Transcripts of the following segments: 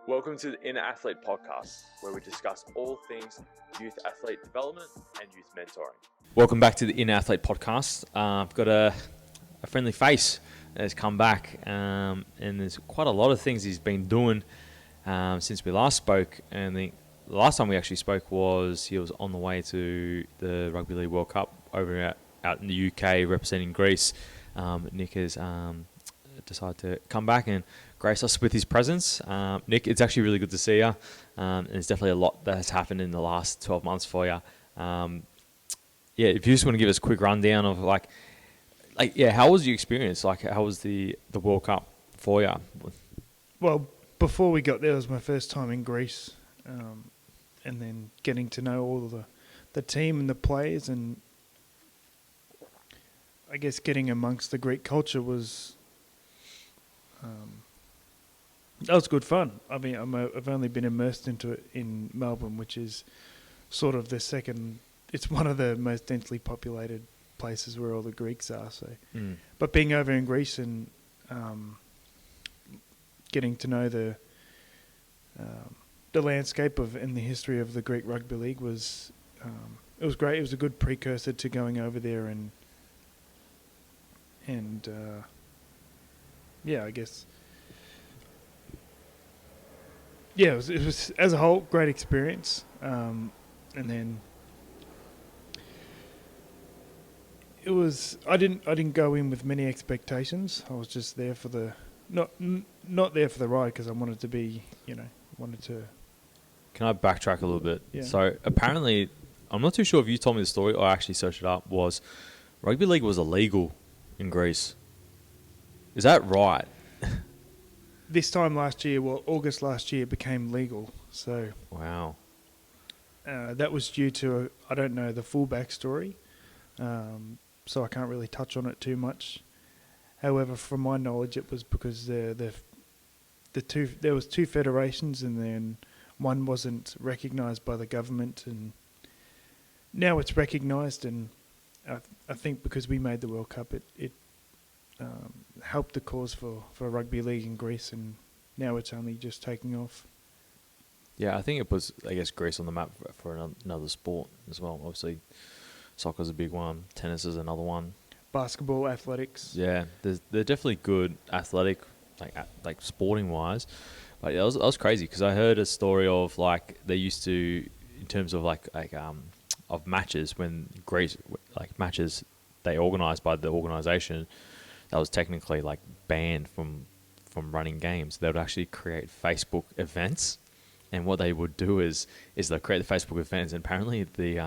Welcome to the Inner Athlete Podcast, where we discuss all things youth athlete development and youth mentoring. Welcome back to the Inner Athlete Podcast. I've got a friendly face that has come back, and there's quite a lot of things he's been doing since we last spoke. And the last time we actually spoke was he was on the way to the Rugby League World Cup over out in the UK representing Greece. Nic has decided to come back and grace us with his presence. Nic, it's actually really good to see you. And there's definitely a lot that has happened in the last 12 months for you. If you just want to give us a quick rundown of how was your experience? How was the World Cup for you? Well, before we got there, it was my first time in Greece, and then getting to know all of the team and the players, and I guess getting amongst the Greek culture was that was good fun. I mean, I've only been immersed into it in Melbourne, which is sort of the second. It's one of the most densely populated places where all the Greeks are. So, but being over in Greece and getting to know the landscape of and the history of the Greek Rugby League was it was great. It was a good precursor to going over there and I guess. Yeah, it was as a whole great experience, and then it was. I didn't go in with many expectations. I was just there for the not there for the ride because I wanted to be, wanted to. Can I backtrack a little bit? Yeah. So apparently, I'm not too sure if you told me the story or I actually searched it up. Was rugby league was illegal in Greece? Is that right? This time last year, August last year, it became legal. So wow, that was due to I don't know the full backstory, so I can't really touch on it too much. However, from my knowledge, it was because there was two federations, and then one wasn't recognised by the government, and now it's recognised. And I think because we made the World Cup, it helped the cause for rugby league in Greece, and now it's only just taking off. Yeah, I think it puts, Greece on the map for another sport as well. Obviously, soccer's a big one. Tennis is another one. Basketball, athletics. Yeah, they're definitely good athletic, like sporting wise. But that was crazy because I heard a story of they used to, in terms of of matches, when Greece matches they organised by the organisation that was technically banned from running games. They would actually create Facebook events, and what they would do is they create the Facebook events, and apparently the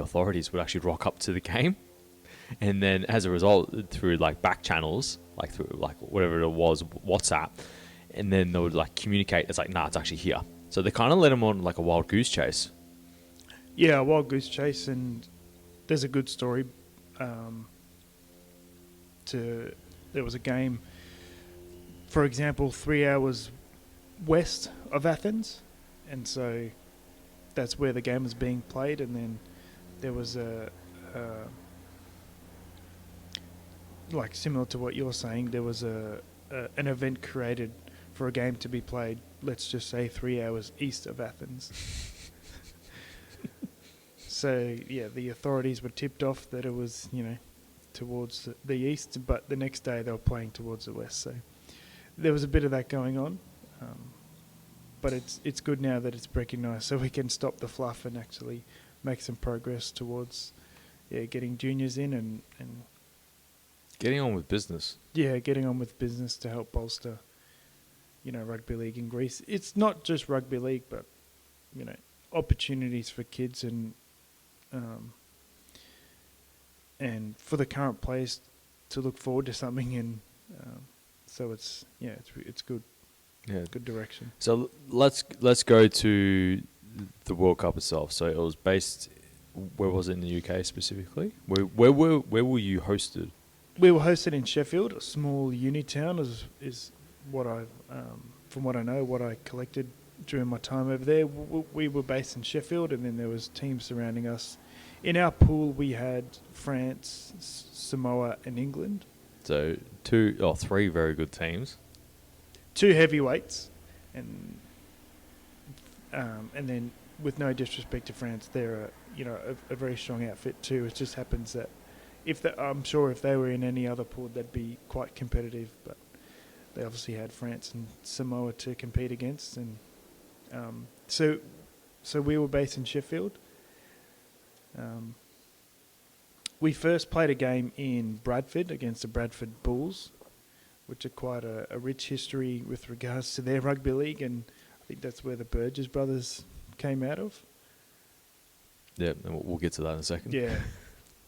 authorities would actually rock up to the game, and then as a result through back channels, through whatever it was, WhatsApp, and then they would communicate. It's nah, it's actually here. So they kind of let them on a wild goose chase. Yeah, a wild goose chase, and there's a good story. There was a game, for example, 3 hours west of Athens, and so that's where the game was being played. And then there was similar to what you're saying, there was an event created for a game to be played. Let's just say 3 hours east of Athens. So yeah, the authorities were tipped off that it was towards the east, but the next day they were playing towards the west. So there was a bit of that going on, but it's good now that it's recognised, so we can stop the fluff and actually make some progress towards getting juniors in and getting on with business. Yeah, getting on with business to help bolster, rugby league in Greece. It's not just rugby league, but opportunities for kids and for the current players to look forward to something, and so it's good. Yeah, good direction. So let's go to the World Cup itself. So it was based. Where was it in the UK specifically? Where were you hosted? We were hosted in Sheffield, a small uni town. Is what from what I know, what I collected during my time over there. We were based in Sheffield, and then there was teams surrounding us. In our pool, we had France, Samoa, and England. So 3 very good teams. two heavyweights, and then with no disrespect to France, they're a very strong outfit too. It just happens that I'm sure if they were in any other pool, they'd be quite competitive, but they obviously had France and Samoa to compete against, and so we were based in Sheffield. We first played a game in Bradford against the Bradford Bulls, which are quite a rich history with regards to their rugby league, and I think that's where the Burgess brothers came out of. Yeah, and we'll get to that in a second. Yeah.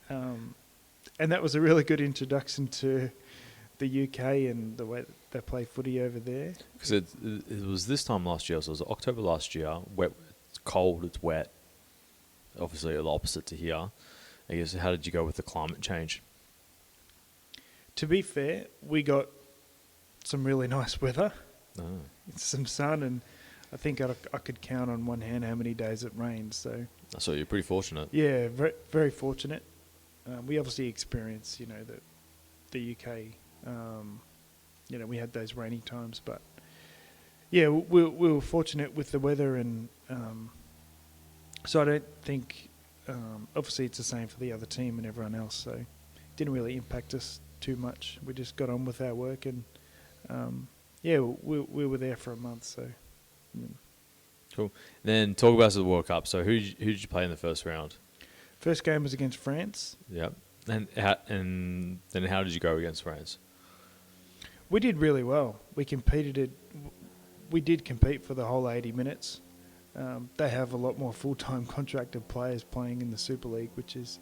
And that was a really good introduction to the UK and the way that they play footy over there. Because it was this time last year, so it was October last year. Wet, it's cold, it's wet. Obviously, the opposite to here. I guess, how did you go with the climate change? To be fair, we got some really nice weather. Oh. Some sun, and I think I could count on one hand how many days it rained. So you're pretty fortunate. Yeah, very, very fortunate. We obviously experienced, the UK. We had those rainy times, but yeah, we were fortunate with the weather, and so I don't think. Obviously, it's the same for the other team and everyone else, so it didn't really impact us too much. We just got on with our work, and we were there for a month. So cool. Then talk about the World Cup. So who did you play in the first round? First game was against France. Yep. And then how did you go against France? We did really well. We did compete for the whole 80 minutes. They have a lot more full-time contracted players playing in the Super League, which is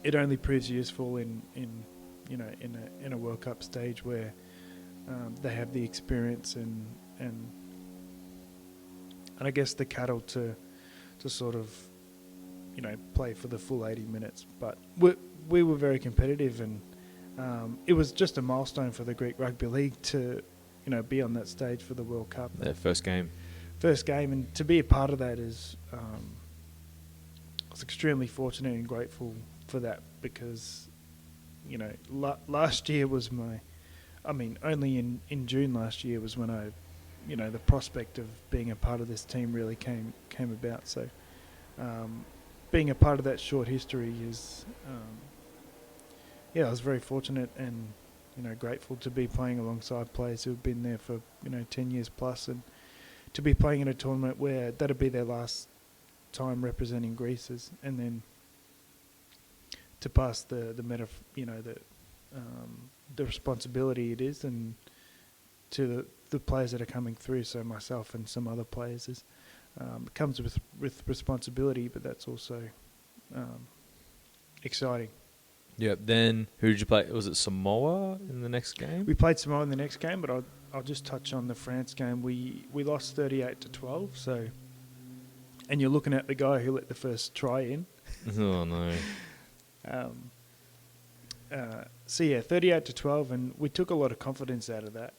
it only proves useful in a World Cup stage where they have the experience and I guess the cattle to sort of play for the full 80 minutes. But we were very competitive, and it was just a milestone for the Greek Rugby League to be on that stage for the World Cup. Their first game, and to be a part of that is I was extremely fortunate and grateful for that, because last year was only in June last year was when I the prospect of being a part of this team really came about. So being a part of that short history is I was very fortunate and grateful to be playing alongside players who have been there for 10 years plus, and to be playing in a tournament where that'd be their last time representing Greece, and then to pass the responsibility it is, and to the players that are coming through. So myself and some other players it comes with responsibility, but that's also exciting. Yeah. Then who did you play? Was it Samoa in the next game? We played Samoa in the next game, but I'll just touch on the France game. We lost 38-12. So, and you're looking at the guy who let the first try in. Oh no. 38-12, and we took a lot of confidence out of that.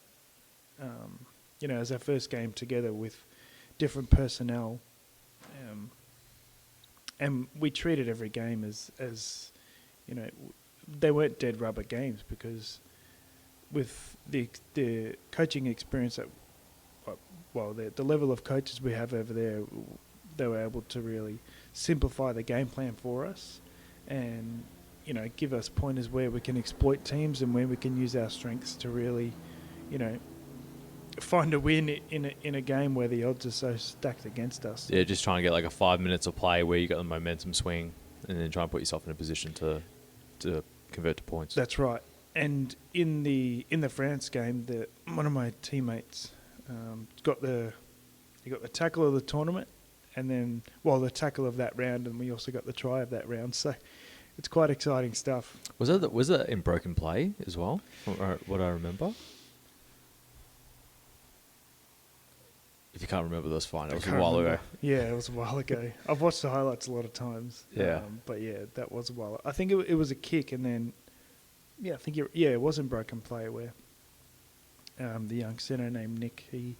As our first game together with different personnel, and we treated every game as they weren't dead rubber games, because with the coaching experience the level of coaches we have over there, they were able to really simplify the game plan for us, and give us pointers where we can exploit teams and where we can use our strengths to really find a win in a game where the odds are so stacked against us. Yeah, just trying to get like a 5 minutes of play where you got the momentum swing, and then try and put yourself in a position to convert to points. That's right. And in the France game, one of my teammates got the tackle of the tournament, and then the tackle of that round, and we also got the try of that round. So it's quite exciting stuff. Was that in broken play as well? What I remember. If you can't remember, that's fine. It was a while ago. Yeah, it was a while ago. I've watched the highlights a lot of times. Yeah. But yeah, that was a while. I think it was a kick, and then it was in broken play where the young centre named Nic, he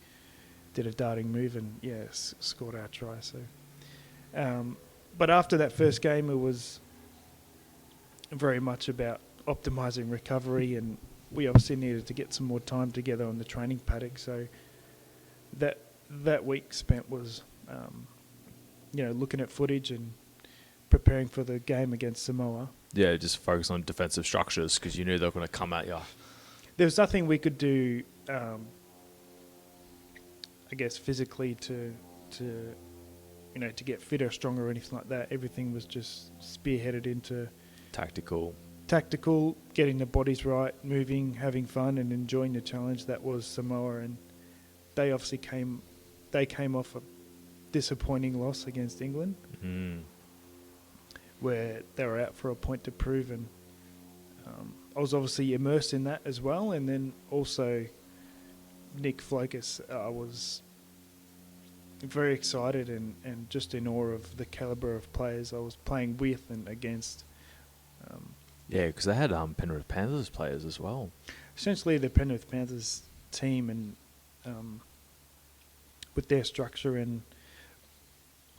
did a darting move and scored our try. So, but after that first game, it was very much about optimising recovery and we obviously needed to get some more time together on the training paddock. So that week spent was, looking at footage and preparing for the game against Samoa. Yeah, just focus on defensive structures because you knew they were going to come at you. There was nothing we could do, I guess, physically to get fitter, stronger, or anything like that. Everything was just spearheaded into Tactical, getting the bodies right, moving, having fun, and enjoying the challenge that was Samoa. And they obviously came off a disappointing loss against England, where they were out for a point to prove. And I was obviously immersed in that as well. And then also Nic Flocas, I was very excited and just in awe of the calibre of players I was playing with and against. yeah, because they had Penrith Panthers players as well. Essentially, the Penrith Panthers team and with their structure, and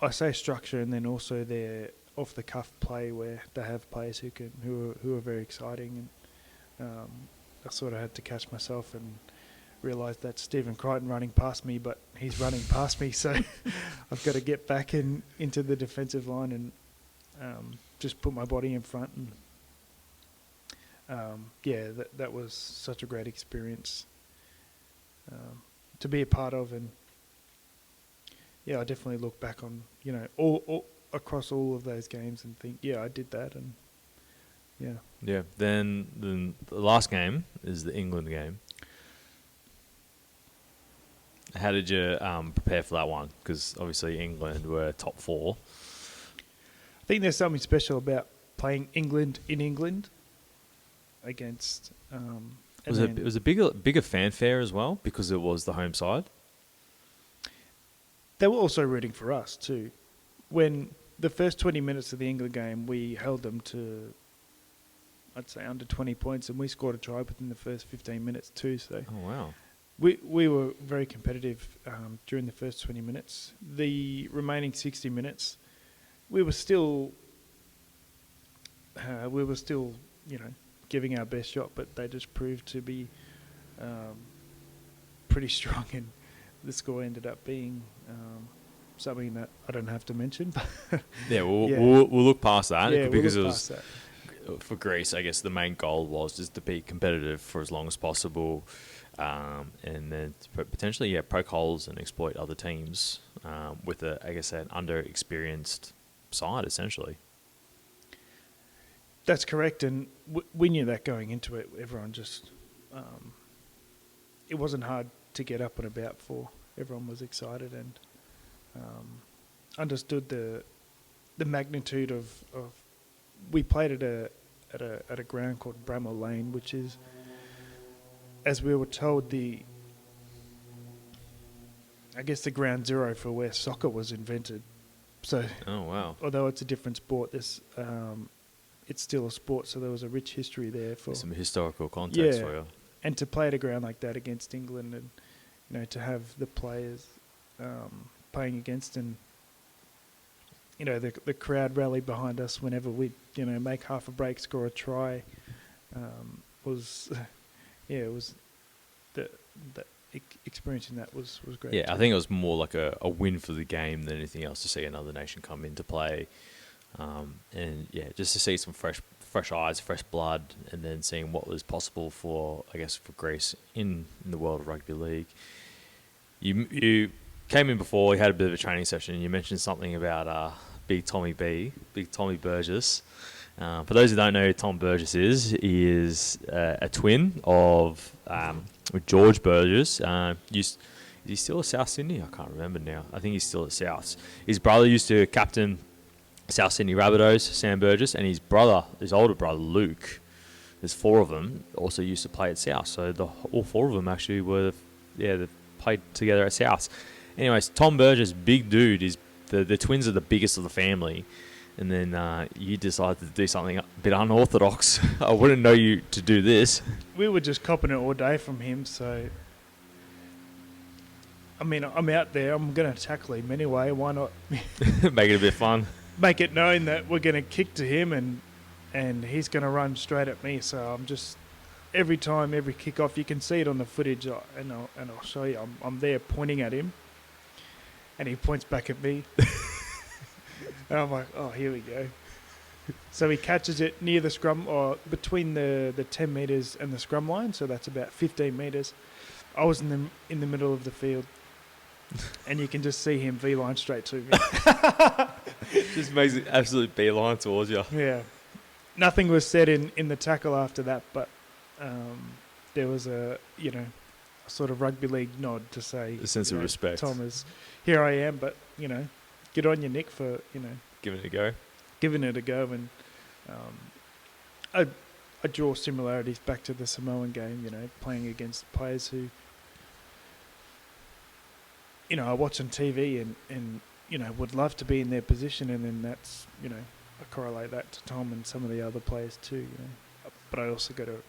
I say structure, and then also their off-the-cuff play where they have players who are very exciting. And I sort of had to catch myself and realised that Stephen Crichton running past me, but he's running past me, so I've got to get back into the defensive line and just put my body in front. And that was such a great experience to be a part of. And I definitely look back on all across all of those games and think, I did that. And Then the last game is the England game. How did you prepare for that one? Because obviously England were top 4. I think there's something special about playing England in England against. It was a bigger fanfare as well because it was the home side. They were also rooting for us too. When the first 20 minutes of the England game, we held them to, I'd say, under 20 points, and we scored a try within the first 15 minutes too. So. Oh wow. We were very competitive during the first 20 minutes. The remaining 60 minutes, we were still giving our best shot, but they just proved to be pretty strong, and the score ended up being something that I don't have to mention. We'll look past that because we'll it was for Greece. I guess the main goal was just to be competitive for as long as possible. And then potentially, poke holes and exploit other teams with an under-experienced side, essentially. That's correct, and we knew that going into it. Everyone just... it wasn't hard to get up and about for. Everyone was excited and understood the magnitude of... We played at a ground called Bramall Lane, which is... As we were told, the ground zero for where soccer was invented. So, oh wow! Although it's a different sport, it's still a sport. So there was a rich history there for some historical context for you. And to play at a ground like that against England, and to have the players playing against, and the crowd rally behind us whenever we make half a break, score a try, was. It was the experiencing that was great. Yeah, too. I think it was more like a win for the game than anything else to see another nation come into play, just to see some fresh eyes, fresh blood, and then seeing what was possible for Greece in the world of rugby league. You came in before, you had a bit of a training session, and you mentioned something about Big Tommy Burgess. For those who don't know who Tom Burgess is, he is a twin of George Burgess. Is he still at South Sydney? I can't remember now. I think he's still at Souths. His brother used to captain South Sydney Rabbitohs, Sam Burgess, and his older brother, Luke, there's 4 of them, also used to play at South. So all 4 of them actually they played together at Souths. Anyways, Tom Burgess, big dude, is the twins are the biggest of the family. And then you decided to do something a bit unorthodox. I wouldn't know you to do this. We were just copping it all day from him, so... I mean, I'm out there. I'm going to tackle him anyway. Why not? Make it a bit fun. Make it known that we're going to kick to him and he's going to run straight at me. So I'm just every kick-off, you can see it on the footage, and I'll show you. I'm there pointing at him, and he points back at me. And I'm like, oh, here we go. So he catches it near the scrum, or between the 10 metres and the scrum line, so that's about 15 metres. I was in the middle of the field, and you can just see him V-line straight to me. Just makes it absolute beeline towards you. Yeah. Nothing was said in the tackle after that, but there was a sort of rugby league nod to say... A sense of respect. Thomas, here I am, but, good on you, Nick, for, Giving it a go. Giving it a go. And I draw similarities back to the Samoan game, playing against players who, I watch on TV and would love to be in their position, and then that's, I correlate that to Tom and some of the other players too, But I also got to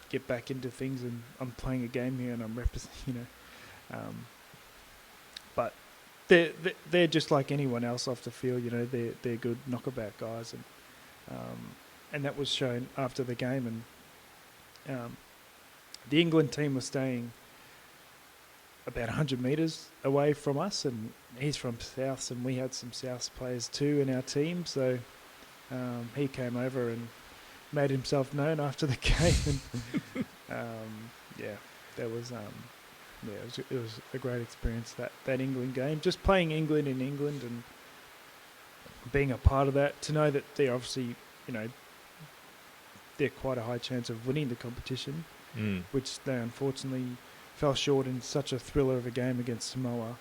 get back into things, and I'm playing a game here, and I'm representing, But they're just like anyone else off the field, they're good knockabout guys, and that was shown after the game. And the England team was staying about 100 metres away from us, and he's from Souths, and we had some Souths players too in our team, so he came over and made himself known after the game. And it was a great experience, that England game, just playing England in England and being a part of that, to know that they're obviously, they're quite a high chance of winning the competition, which they unfortunately fell short in such a thriller of a game against Samoa.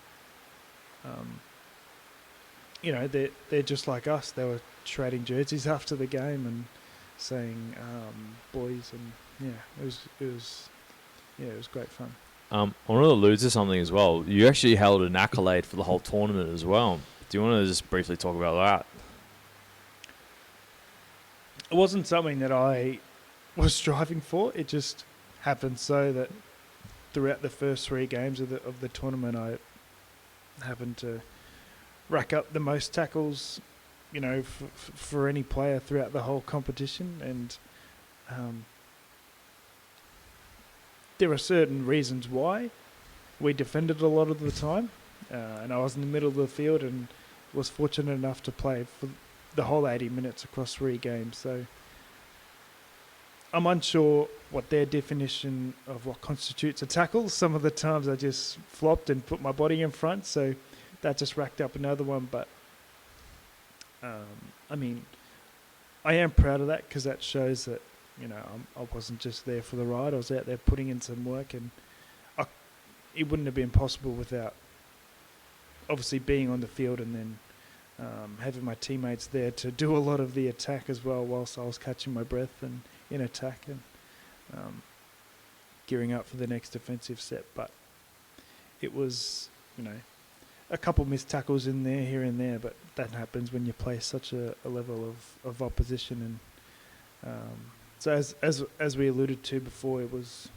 They're just like us. They were trading jerseys after the game and saying, boys, and it was great fun. I want to allude to something as well. You actually held an accolade for the whole tournament as well. Do you want to just briefly talk about that? It wasn't something that I was striving for. It just happened so that throughout the first 3 games of the tournament, I happened to rack up the most tackles, for any player throughout the whole competition. And there are certain reasons why we defended a lot of the time, and I was in the middle of the field and was fortunate enough to play for the whole 80 minutes across 3 games. So I'm unsure what their definition of what constitutes a tackle. Some of the times I just flopped and put my body in front, so that just racked up another one. But I am proud of that, because that shows that I wasn't just there for the ride. I was out there putting in some work, and it wouldn't have been possible without obviously being on the field and then having my teammates there to do a lot of the attack as well, whilst I was catching my breath and in attack and gearing up for the next defensive set. But it was, a couple missed tackles in there, here and there, but that happens when you play such a level of opposition. And so as we alluded to before, it was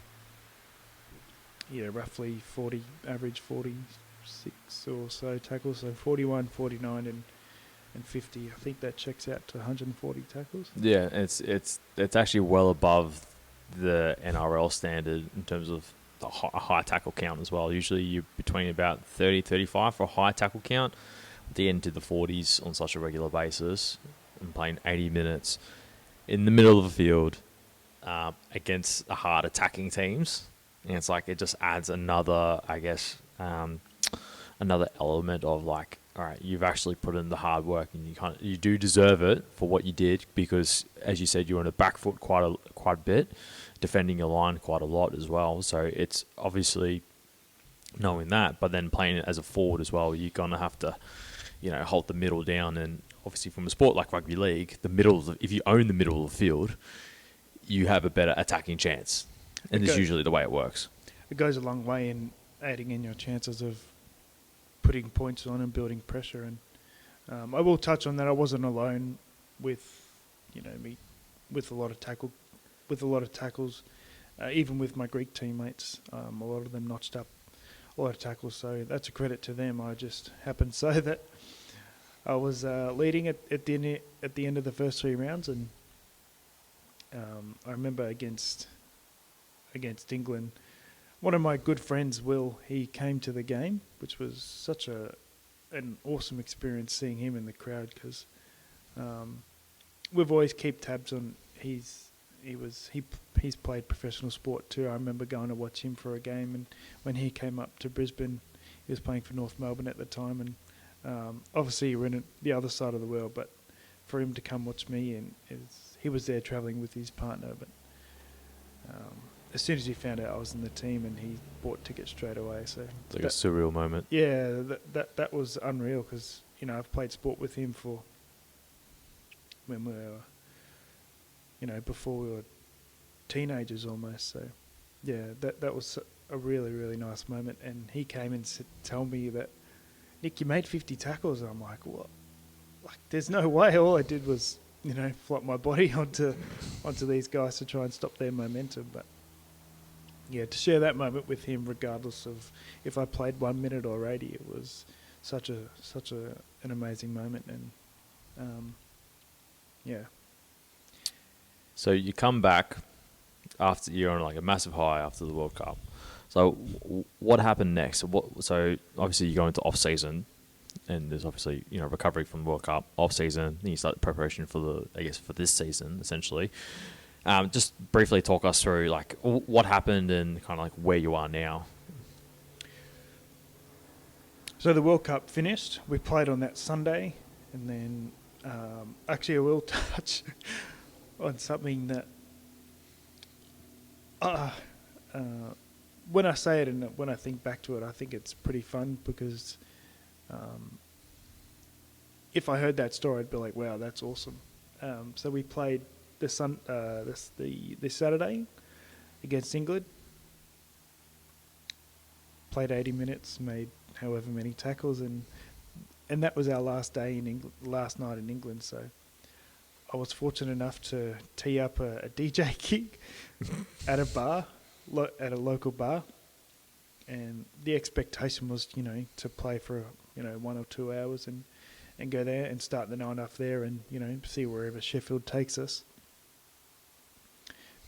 roughly 40, average 46 or so tackles, so 41, 49 and 50. I think that checks out to 140 tackles. Yeah, it's actually well above the NRL standard in terms of a high tackle count as well. Usually you're between about 30, 35 for a high tackle count. At the end to the 40s on such a regular basis, and playing 80 minutes in the middle of the field against the hard attacking teams. And it's like, it just adds another, I guess, another element of like, all right, you've actually put in the hard work, and you do deserve it for what you did, because as you said, you're on a back foot quite a bit, defending your line quite a lot as well. So it's obviously knowing that, but then playing it as a forward as well, you're gonna have to, hold the middle down. And obviously from a sport like rugby league, if you own the middle of the field, you have a better attacking chance, and this is usually the way it works. It goes a long way in adding in your chances of putting points on and building pressure. And I will touch on that. I wasn't alone with, me with a lot of tackles, even with my Greek teammates. A lot of them notched up a lot of tackles, so that's a credit to them. I just happened so that I was leading at the end of the first 3 rounds, and I remember against against England. One of my good friends, Will, he came to the game, which was such an awesome experience seeing him in the crowd because we've always kept tabs on. He's played professional sport too. I remember going to watch him for a game, and when he came up to Brisbane, he was playing for North Melbourne at the time, and obviously we're in the other side of the world, but for him to come watch me, and he was there travelling with his partner, but as soon as he found out I was in the team, and he bought tickets straight away. So it's like a surreal moment. Yeah, that was unreal because I've played sport with him for when we were, before we were teenagers almost. So yeah, that was a really, really nice moment. And he came and told me that, Nick, you made 50 tackles. And I'm like, what? Like, there's no way. All I did was, flop my body onto these guys to try and stop their momentum. But yeah, to share that moment with him, regardless of if I played 1 minute or 80, it was such an amazing moment. And yeah. So you come back after you're on like a massive high after the World Cup. So what happened next? So obviously you go into off season, and there's obviously recovery from the World Cup, off season. Then you start preparation for this season essentially. Just briefly talk us through like what happened and kind of like where you are now. So the World Cup finished. We played on that Sunday, and then actually I will touch on something that when I say it and when I think back to it, I think it's pretty fun because if I heard that story, I'd be like, wow, that's awesome. So we played this Saturday against England. Played 80 minutes, made however many tackles, and that was our last night in England. So I was fortunate enough to tee up a DJ gig at a bar, at a local bar, and the expectation was, to play for 1 or 2 hours and go there and start the night off there and see wherever Sheffield takes us.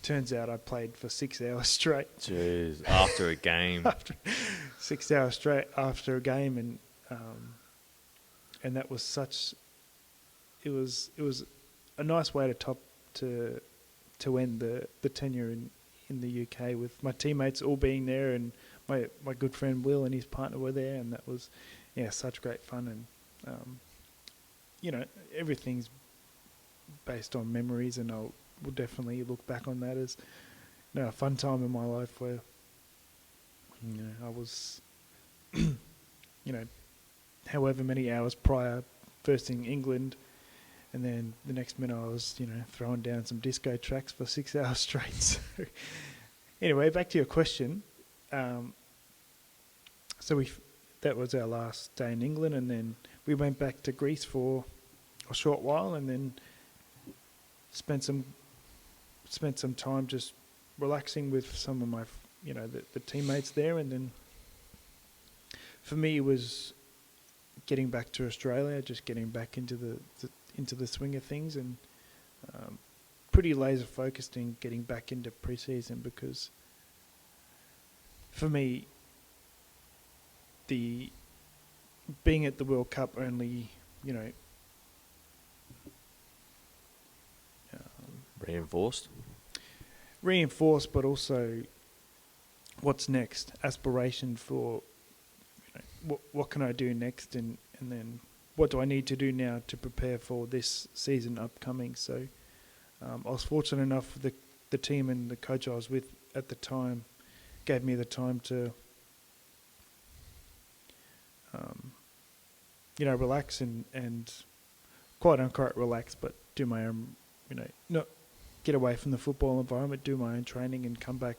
Turns out I played for 6 hours straight. Jeez, after a game. 6 hours straight after a game, and that was such. It was a nice way to end the tenure in the UK with my teammates all being there, and my good friend Will and his partner were there, and that was such great fun, and everything's based on memories, and I'll definitely look back on that as a fun time in my life where I was however many hours prior first in England, and then the next minute I was throwing down some disco tracks for 6 hours straight. So anyway, back to your question. So that was our last day in England, and then we went back to Greece for a short while, and then spent some time just relaxing with some of my the teammates there, and then for me it was getting back to Australia, just getting back into the swing of things, and pretty laser focused in getting back into pre-season, because for me being at the World Cup only reinforced, but also what's next, aspiration for what can I do next, and then what do I need to do now to prepare for this season upcoming. So I was fortunate enough, the team and the coach I was with at the time gave me the time to relax and quite unquote relax, but do my own, not get away from the football environment, do my own training, and come back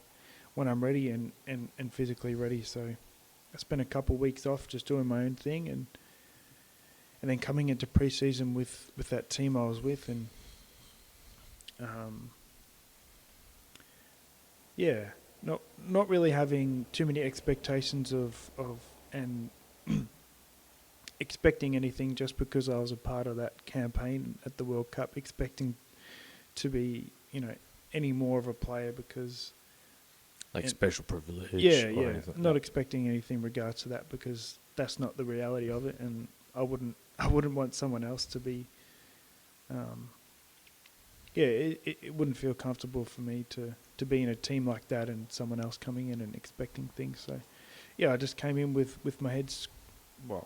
when I'm ready and physically ready. So I spent a couple of weeks off just doing my own thing, and then coming into pre-season with that team I was with, and not really having too many expectations of and expecting anything just because I was a part of that campaign at the World Cup, expecting to be any more of a player, because Like special privilege. Yeah, or yeah. anything. Not expecting anything in regards to that, because that's not the reality of it, and I wouldn't want someone else to be. It wouldn't feel comfortable for me to be in a team like that and someone else coming in and expecting things. So, yeah, I just came in with my head, I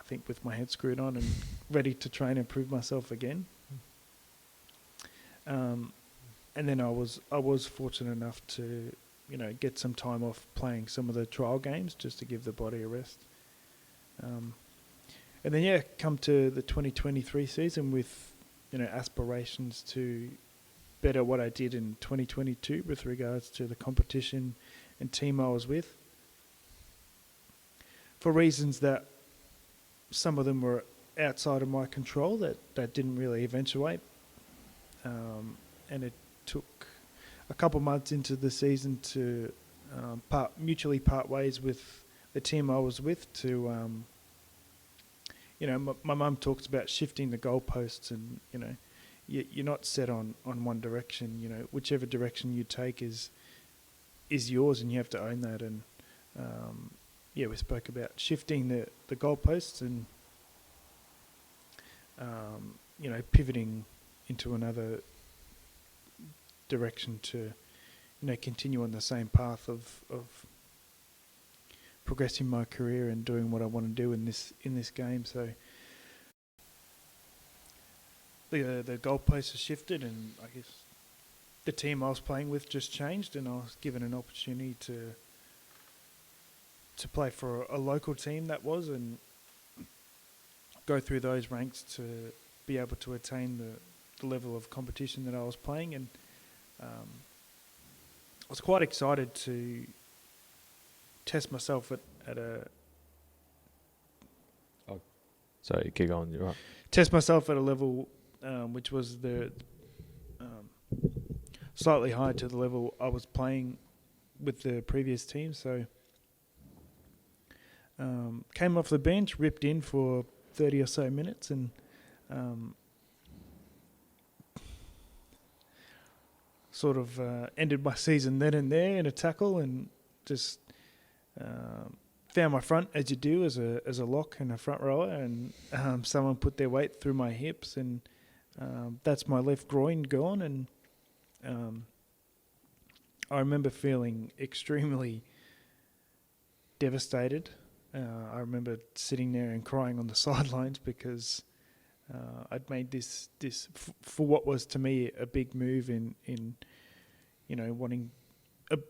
think with my head screwed on and ready to try and improve myself again. And then I was fortunate enough to, get some time off playing some of the trial games just to give the body a rest. And then come to the 2023 season with, aspirations to better what I did in 2022 with regards to the competition and team I was with. For reasons that some of them were outside of my control, that didn't really eventuate. And it took a couple months into the season to mutually part ways with the team I was with to, my mum talks about shifting the goalposts, and, you're not set on one direction. Whichever direction you take is yours, and you have to own that. And, we spoke about shifting the goalposts and, pivoting into another direction to, continue on the same path of progressing my career and doing what I want to do in this game. So the goalposts have shifted, and I guess the team I was playing with just changed, and I was given an opportunity to play for a local team and go through those ranks to be able to attain the level of competition that I was playing. And I was quite excited to test myself at a... Oh, sorry, keep going, you're right. Test myself at a level which was the slightly higher to the level I was playing with the previous team. So came off the bench, ripped in for 30 or so minutes, and sort of ended my season then and there in a tackle, and just found my front, as you do as a lock and a front rower, and someone put their weight through my hips, and that's my left groin gone. And I remember feeling extremely devastated. I remember sitting there and crying on the sidelines because I'd made this for what was to me a big move in wanting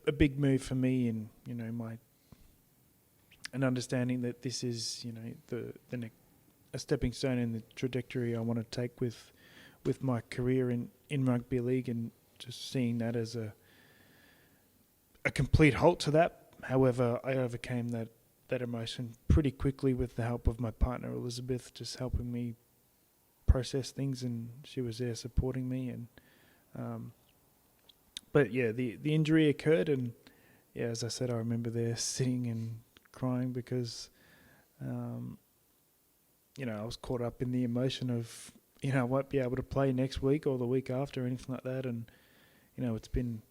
a big move for me, and an understanding that this is a stepping stone in the trajectory I want to take with my career in rugby league, and just seeing that as a complete halt to that. However, I overcame that emotion pretty quickly with the help of my partner Elizabeth, just helping me process things, and she was there supporting me. And but the injury occurred, and as I said, I remember there sitting and crying because I was caught up in the emotion of I won't be able to play next week or the week after or anything like that. And it's been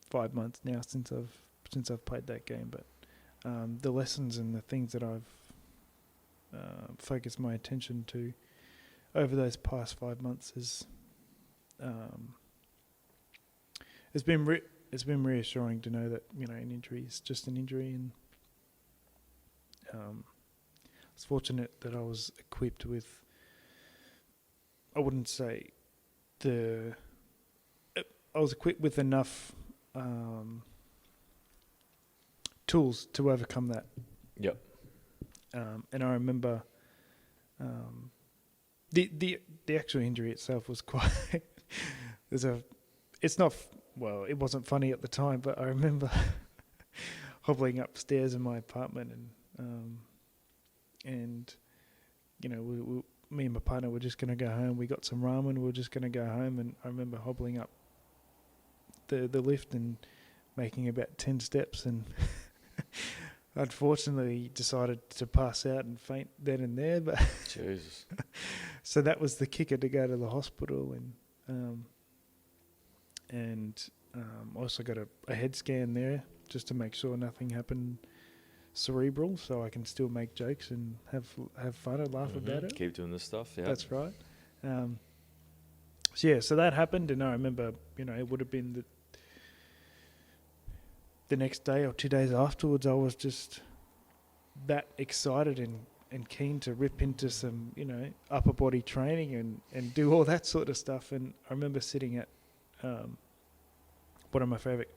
5 months now since I've played that game, but the lessons and the things that I've focused my attention to over those past 5 months it's been reassuring to know that an injury is just an injury. And I was fortunate that I was equipped with, I wouldn't say I was equipped with enough tools to overcome that. Yep. And I remember the actual injury itself was quite it wasn't funny at the time, but I remember hobbling upstairs in my apartment, and me and my partner were just going to go home. We got some ramen, we were just going to go home, and I remember hobbling up the lift and making about 10 steps, and unfortunately decided to pass out and faint then and there. But Jesus. So that was the kicker to go to the hospital, and Also got a head scan there just to make sure nothing happened cerebral, so I can still make jokes and have fun and laugh about it. Keep doing this stuff, yeah. That's right. So that happened, and I remember, it would have been the next day or 2 days afterwards, I was just that excited and keen to rip into some, upper body training and do all that sort of stuff. And I remember sitting at one of my favourite,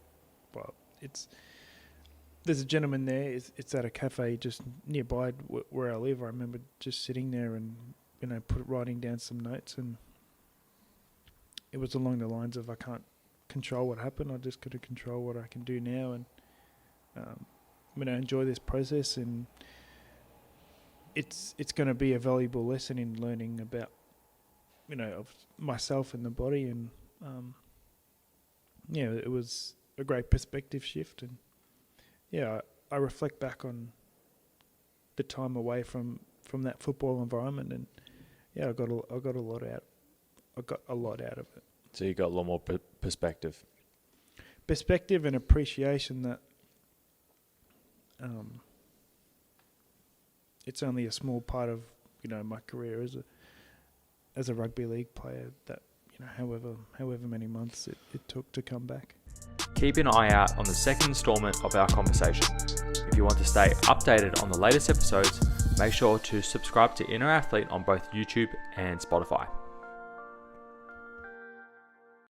there's a gentleman there, it's at a cafe just nearby where I live. I remember just sitting there and, writing down some notes, and it was along the lines of, I can't control what happened, I just got to control what I can do now, and I'm going to enjoy this process, and it's going to be a valuable lesson in learning about, of myself and the body, and it was a great perspective shift, and I reflect back on the time away from that football environment, and I got a lot out. I got a lot out of it. So you got a lot more perspective and appreciation that it's only a small part of my career as a rugby league player, that however many months it took to come back. Keep an eye out on the second installment of our conversation. If you want to stay updated on the latest episodes, make sure to subscribe to Inner Athlete on both YouTube and Spotify.